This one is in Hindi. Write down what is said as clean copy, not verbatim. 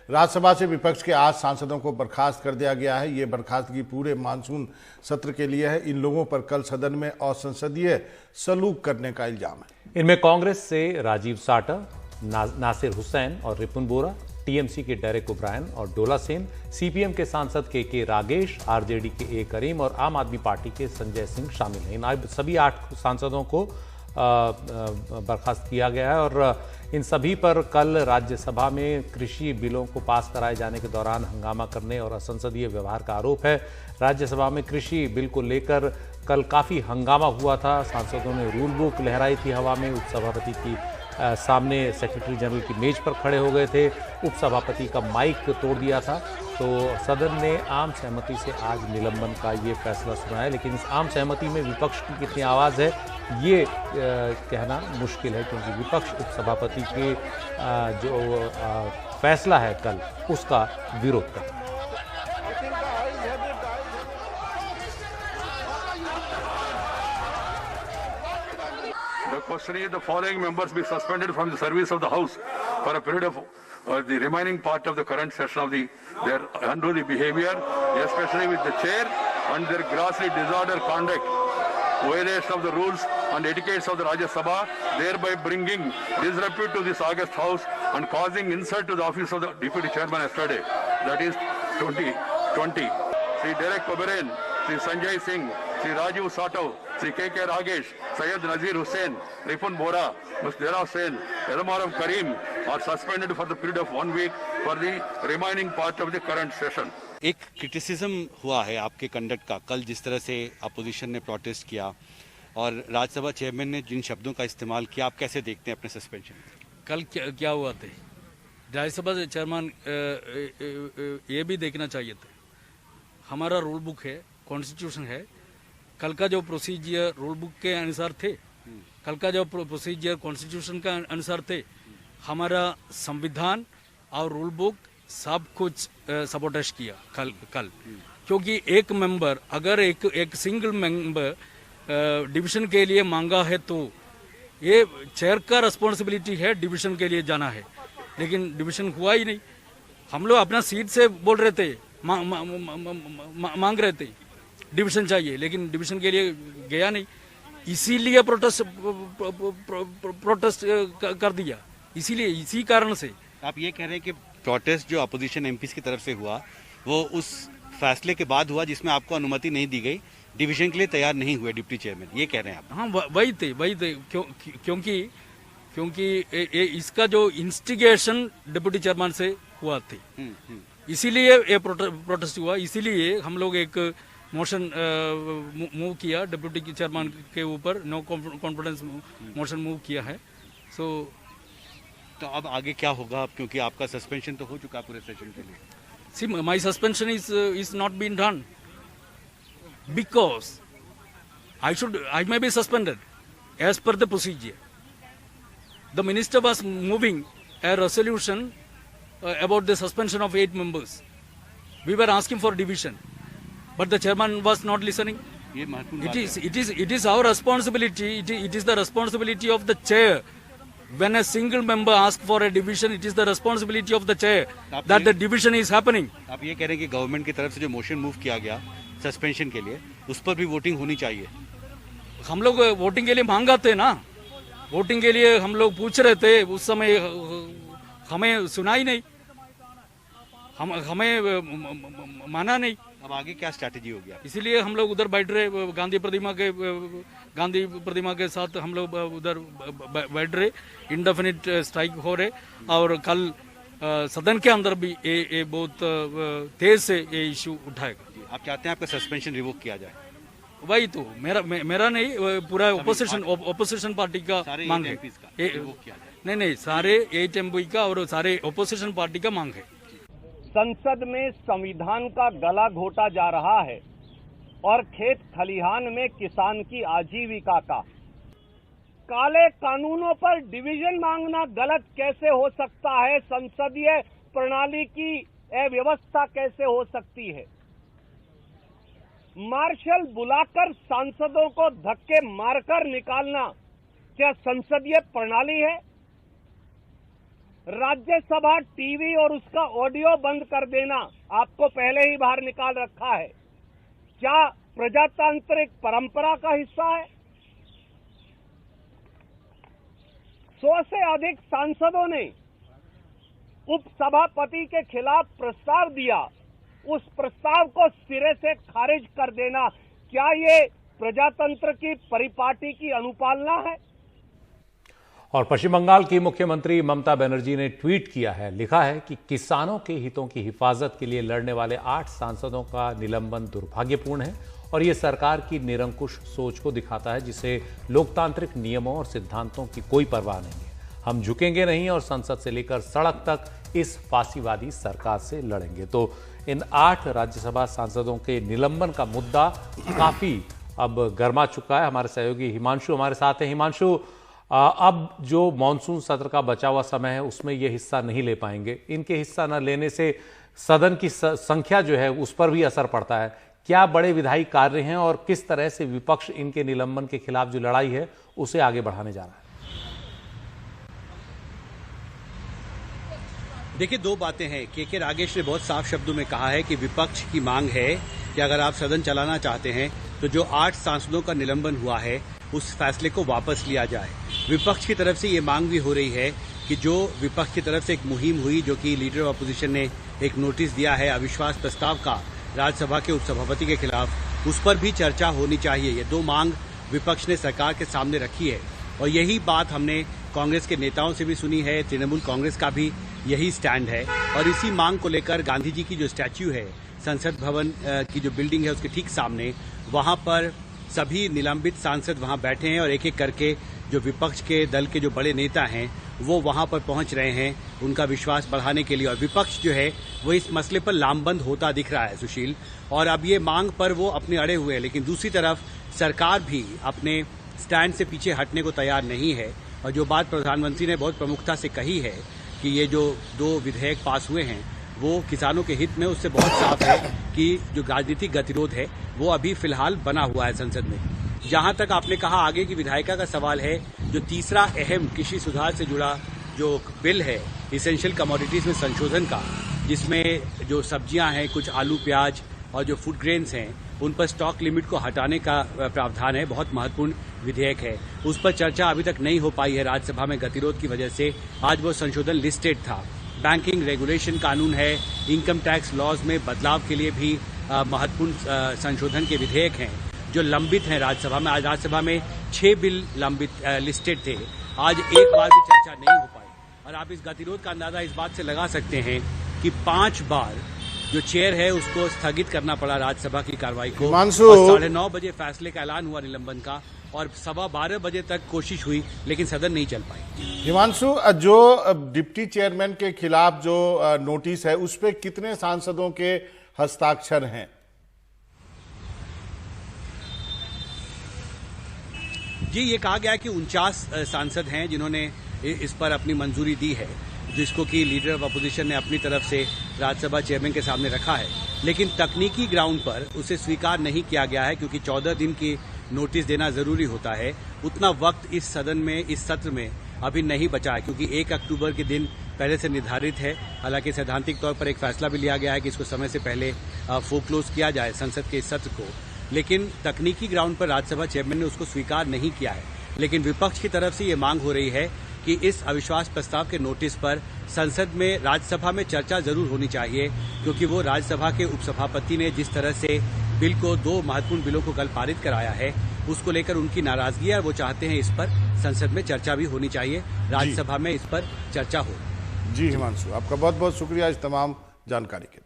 राज्यसभा से विपक्ष के 8 सांसदों को बर्खास्त कर दिया गया है। ये बर्खास्तगी पूरे मानसून सत्र के लिए है। इन लोगों पर कल सदन में असंसदीय सलूक करने का इल्जाम है। इनमें कांग्रेस से राजीव साठा, नासिर हुसैन और रिपुन बोरा, टीएमसी के डेरेक ओब्रायन और डोला सेन, सीपीएम के सांसद के रागेश, आरजेडी के करीम और आम आदमी पार्टी के संजय सिंह शामिल हैं। इन सभी 8 सांसदों को बर्खास्त किया गया है और इन सभी पर कल राज्यसभा में कृषि बिलों को पास कराए जाने के दौरान हंगामा करने और असंसदीय व्यवहार का आरोप है। राज्यसभा में कृषि बिल को लेकर कल काफी हंगामा हुआ था। सांसदों ने रूल बुक लहराई थी हवा में। उपसभापति की सामने सेक्रेटरी जनरल की मेज पर खड़े हो गए थे। उपसभापति का माइक तोड़ दिया था। तो सदन ने आम सहमति से आज निलंबन का ये फैसला सुनाया, लेकिन इस आम सहमति में विपक्ष की कितनी आवाज़ है ये कहना मुश्किल है, क्योंकि विपक्ष उपसभापति के जो फैसला है कल उसका विरोध कर रहा है। The question is the following members be suspended from the service of the House for a period of the remaining part of the current session of their unruly behavior, especially with the chair, and their grossly disorder conduct, violation of the rules and etiquettes of the Rajya Sabha, thereby bringing disrepute to this august House and causing insult to the office of the Deputy Chairman yesterday, that is 2020. Sri Derek Oberyn, Sri Sanjay Singh, Sri Rajiv Sato, Sri K.K. Ragesh, Syed Nazir Hussain, Ripun Bora, Ms. Dera Hussain, Elmaram Karim are suspended for the period of 1 week for the remaining part of the current session. एक क्रिटिसिज्म हुआ है आपके कंडक्ट का। कल जिस तरह से अपोजिशन ने प्रोटेस्ट किया और राज्यसभा चेयरमैन ने जिन शब्दों का इस्तेमाल किया, आप कैसे देखते हैं अपने सस्पेंशन? कल क्या हुआ थे? राज्यसभा चेयरमैन ये भी देखना चाहिए था। हमारा रूल बुक है, कॉन्स्टिट्यूशन है। कल का जो प्रोसीजर रूल बुक के अनुसार थे, कल का जो प्रोसीजर कॉन्स्टिट्यूशन का अनुसार थे, हमारा संविधान और रूल बुक सब कुछ सबोटेज किया कल। क्योंकि एक मेंबर अगर एक सिंगल मेंबर डिवीजन के लिए मांगा है तो ये चेयर का रिस्पॉन्सिबिलिटी है डिवीजन के लिए जाना है, लेकिन डिवीजन हुआ ही नहीं। हम लोग अपना सीट से बोल रहे थे, मांग रहे थे डिवीजन चाहिए, लेकिन डिवीजन के लिए गया नहीं, इसीलिए प्रोटेस्ट कर दिया। इसीलिए इसी कारण से आप ये कह रहे हैं कि प्रोटेस्ट जो अपोजिशन एमपीज की तरफ से हुआ वो उस फैसले के बाद हुआ जिसमें आपको अनुमति नहीं दी गई, डिवीजन के लिए तैयार नहीं हुए डिप्टी चेयरमैन, ये कह रहे हैं आप? हाँ, वही थे। क्योंकि इसका जो इंस्टिगेशन डिप्टी चेयरमैन से हुआ थे, इसीलिए ये प्रोटेस्ट हुआ। इसीलिए हम लोग एक मोशन मूव किया डिप्टी चेयरमैन के ऊपर, नो कॉन्फिडेंस मोशन मूव किया है। तो अब आगे क्या होगा? क्योंकि आपका सस्पेंशन तो हो चुका पूरे सेशन के लिए। See, my suspension is not being done because I may be suspended as per the procedure. The minister was moving a resolution about the suspension of 8 members. We were asking for division, but the chairman was not listening. It is our responsibility. It is the responsibility of the chair. When a single member asks for a division, it is the responsibility of the chair that the division is happening. आप ये कह रहे हैं कि गवर्नमेंट की तरफ से जो मोशन मूव किया गया सस्पेंशन के लिए, उस पर भी वोटिंग होनी चाहिए। हम लोग वोटिंग के लिए मांगा थे ना, वोटिंग के लिए हम लोग पूछ रहे थे, उस समय हमें सुना ही नहीं, हमें माना नहीं। अब आगे क्या स्ट्रैटेजी होगी? इसीलिए हम लोग उधर बैठ रहे, गांधी प्रतिमा के साथ हम लोग उधर बैठ रहे, इंडेफिनिट स्ट्राइक हो रहे। और कल सदन के अंदर भी ये बहुत तेज से ये इशू उठाएगा। आप चाहते हैं आपका सस्पेंशन रिवोक किया जाए? वही तो मेरा नहीं, पूरा ओपोजिशन पार्टी का मांग है। नहीं, सारे 8 MP का और सारे ओपोजिशन पार्टी का मांग है। संसद में संविधान का गला घोटा जा रहा है और खेत खलिहान में किसान की आजीविका का। काले कानूनों पर डिवीजन मांगना गलत कैसे हो सकता है? संसदीय प्रणाली की अव्यवस्था कैसे हो सकती है? मार्शल बुलाकर सांसदों को धक्के मारकर निकालना क्या संसदीय प्रणाली है? राज्यसभा टीवी और उसका ऑडियो बंद कर देना आपको पहले ही बाहर निकाल रखा है। क्या प्रजातांत्रिक परंपरा का हिस्सा है? 100 से अधिक सांसदों ने उपसभापति के खिलाफ प्रस्ताव दिया, उस प्रस्ताव को सिरे से खारिज कर देना, क्या ये प्रजातंत्र की परिपाटी की अनुपालना है? और पश्चिम बंगाल की मुख्यमंत्री ममता बनर्जी ने ट्वीट किया है, लिखा है कि किसानों के हितों की हिफाजत के लिए लड़ने वाले 8 सांसदों का निलंबन दुर्भाग्यपूर्ण है और ये सरकार की निरंकुश सोच को दिखाता है, जिसे लोकतांत्रिक नियमों और सिद्धांतों की कोई परवाह नहीं है। हम झुकेंगे नहीं और संसद से लेकर सड़क तक इस फांसीवादी सरकार से लड़ेंगे। तो इन 8 राज्यसभा सांसदों के निलंबन का मुद्दा काफी अब गर्मा चुका है। हमारे सहयोगी हिमांशु हमारे साथ हैं। हिमांशु, अब जो मॉनसून सत्र का बचा हुआ समय है उसमें ये हिस्सा नहीं ले पाएंगे। इनके हिस्सा न लेने से सदन की संख्या जो है उस पर भी असर पड़ता है। क्या बड़े विधायी कार्य हैं और किस तरह से विपक्ष इनके निलंबन के खिलाफ जो लड़ाई है उसे आगे बढ़ाने जा रहा है? देखिए, 2 बातें हैं। के रागेश ने बहुत साफ शब्दों में कहा है कि विपक्ष की मांग है कि अगर आप सदन चलाना चाहते हैं तो जो 8 सांसदों का निलंबन हुआ है उस फैसले को वापस लिया जाए। विपक्ष की तरफ से ये मांग भी हो रही है कि जो विपक्ष की तरफ से एक मुहिम हुई, जो कि लीडर ऑफ अपोजिशन ने एक नोटिस दिया है अविश्वास प्रस्ताव का राज्यसभा के उपसभापति के खिलाफ, उस पर भी चर्चा होनी चाहिए। ये 2 मांग विपक्ष ने सरकार के सामने रखी है और यही बात हमने कांग्रेस के नेताओं से भी सुनी है। तृणमूल कांग्रेस का भी यही स्टैंड है और इसी मांग को लेकर गांधी जी की जो स्टैच्यू है संसद भवन की जो बिल्डिंग है उसके ठीक सामने, वहां पर सभी निलंबित सांसद वहां बैठे हैं और एक एक करके जो विपक्ष के दल के जो बड़े नेता हैं वो वहां पर पहुंच रहे हैं उनका विश्वास बढ़ाने के लिए। और विपक्ष जो है वो इस मसले पर लामबंद होता दिख रहा है, सुशील। और अब ये मांग पर वो अपने अड़े हुए हैं, लेकिन दूसरी तरफ सरकार भी अपने स्टैंड से पीछे हटने को तैयार नहीं है। और जो बात प्रधानमंत्री ने बहुत प्रमुखता से कही है कि ये जो 2 विधेयक पास हुए हैं वो किसानों के हित में, उससे बहुत साफ है कि जो राजनीतिक गतिरोध है वो अभी फिलहाल बना हुआ है संसद में। जहां तक आपने कहा आगे की विधायिका का सवाल है, जो तीसरा अहम कृषि सुधार से जुड़ा जो बिल है इसेंशियल कमोडिटीज में संशोधन का, जिसमें जो सब्जियां हैं, कुछ आलू प्याज और जो फूड ग्रेन्स हैं उन पर स्टॉक लिमिट को हटाने का प्रावधान है, बहुत महत्वपूर्ण विधेयक है। उस पर चर्चा अभी तक नहीं हो पाई है राज्यसभा में गतिरोध की वजह से। आज वो संशोधन लिस्टेड था। बैंकिंग रेगुलेशन कानून है, इनकम टैक्स लॉज में बदलाव के लिए भी महत्वपूर्ण संशोधन के विधेयक हैं जो लंबित हैं राज्यसभा में। आज राज्यसभा में 6 बिल लंबित लिस्टेड थे, आज एक बार भी चर्चा नहीं हो पाई। और आप इस गतिरोध का अंदाजा इस बात से लगा सकते हैं कि 5 बार जो चेयर है उसको स्थगित करना पड़ा राज्यसभा की कार्रवाई को। 9:30 बजे फैसले का ऐलान हुआ निलंबन का और 12:15 बजे तक कोशिश हुई लेकिन सदन नहीं चल पाई। हिमांशु, जो डिप्टी चेयरमैन के खिलाफ जो नोटिस है उस पे कितने सांसदों के हस्ताक्षर हैं? जी, ये कहा गया कि 49 सांसद हैं जिन्होंने इस पर अपनी मंजूरी दी है, जिसको कि लीडर ऑफ अपोजिशन ने अपनी तरफ से राज्यसभा चेयरमैन के सामने रखा है। लेकिन तकनीकी ग्राउंड पर उसे स्वीकार नहीं किया गया है क्योंकि 14 दिन की नोटिस देना जरूरी होता है। उतना वक्त इस सदन में, इस सत्र में अभी नहीं बचा है क्योंकि 1 अक्टूबर के दिन पहले से निर्धारित है। हालांकि सैद्धांतिक तौर पर एक फैसला भी लिया गया है कि इसको समय से पहले फोरक्लोज किया जाए संसद के इस सत्र को, लेकिन तकनीकी ग्राउंड पर राज्यसभा चेयरमैन ने उसको स्वीकार नहीं किया है। लेकिन विपक्ष की तरफ से ये मांग हो रही है कि इस अविश्वास प्रस्ताव के नोटिस पर संसद में, राज्यसभा में चर्चा जरूर होनी चाहिए क्योंकि वो राज्यसभा के उपसभापति ने जिस तरह से बिल को, 2 महत्वपूर्ण बिलों को कल पारित कराया है, उसको लेकर उनकी नाराजगी है। वो चाहते हैं इस पर संसद में चर्चा भी होनी चाहिए, राज्यसभा में इस पर चर्चा हो। जी हिमांशु, आपका बहुत बहुत शुक्रिया इस तमाम जानकारी के लिए।